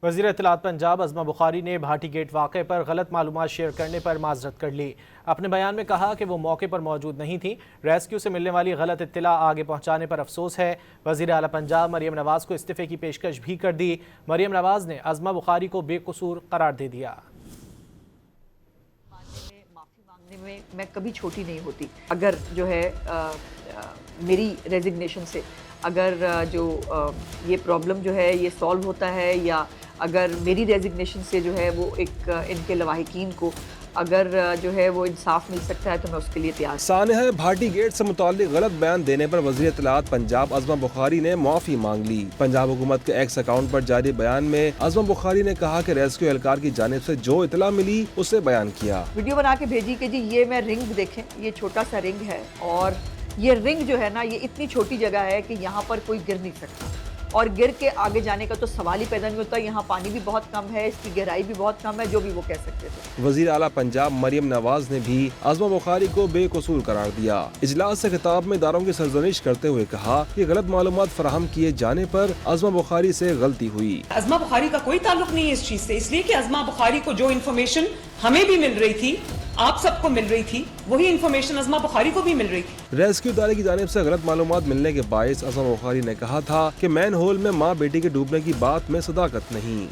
وزیر اطلاعات پنجاب عظمہ بخاری نے بھاٹی گیٹ واقعے پر غلط معلومات شیئر کرنے پر معذرت کر لی۔ اپنے بیان میں کہا کہ وہ موقع پر موجود نہیں تھیں۔ ریسکیو سے ملنے والی غلط اطلاع آگے پہنچانے پر افسوس ہے۔ وزیر اعلیٰ پنجاب مریم نواز کو استعفے کی پیشکش بھی کر دی۔ مریم نواز نے عظمہ بخاری کو بے قصور قرار دے دیا۔ معافی مانگنے میں میں کبھی چھوٹی نہیں ہوتی۔ اگر جو ہے میری ریزگنیشن سے اگر جو یہ پرابلم جو ہے یہ سالو ہوتا ہے، یا اگر میری ریزگنیشن سے جو ہے وہ ایک ان کے لواحقین کو اگر جو ہے وہ انصاف مل سکتا ہے تو میں اس کے لیے تیار۔ سانحہ بھاٹی گیٹ سے متعلق غلط بیان دینے پر وزیر اطلاعات پنجاب عظمہ بخاری نے معافی مانگ لی۔ پنجاب حکومت کے ایکس اکاؤنٹ پر جاری بیان میں عظمہ بخاری نے کہا کہ ریسکیو اہلکار کی جانب سے جو اطلاع ملی اسے بیان کیا۔ ویڈیو بنا کے بھیجی کہ جی یہ میں رنگ دیکھیں، یہ چھوٹا سا رنگ ہے، اور یہ رنگ جو ہے نا یہ اتنی چھوٹی جگہ ہے کہ یہاں پر کوئی گر نہیں سکتا، اور گر کے آگے جانے کا تو سوال ہی پیدا نہیں ہوتا۔ یہاں پانی بھی بہت کم ہے، اس کی گہرائی بھی بہت کم ہے، جو بھی وہ کہہ سکتے تھے۔ وزیر اعلیٰ پنجاب مریم نواز نے بھی عظمہ بخاری کو بے قصور قرار دیا۔ اجلاس سے خطاب میں اداروں کی سرزنش کرتے ہوئے کہا کہ غلط معلومات فراہم کیے جانے پر عظمہ بخاری سے غلطی ہوئی۔ عظمہ بخاری کا کوئی تعلق نہیں ہے اس چیز سے، اس لیے کہ عظمہ بخاری کو جو انفارمیشن ہمیں بھی مل رہی تھی، آپ سب کو مل رہی تھی، وہی انفارمیشن عظمہ بخاری کو بھی مل رہی تھی۔ ریسکیو ادارے کی جانب سے غلط معلومات ملنے کے باعث عظمہ بخاری نے کہا تھا کہ مین ہول میں ماں بیٹی کے ڈوبنے کی بات میں صداقت نہیں۔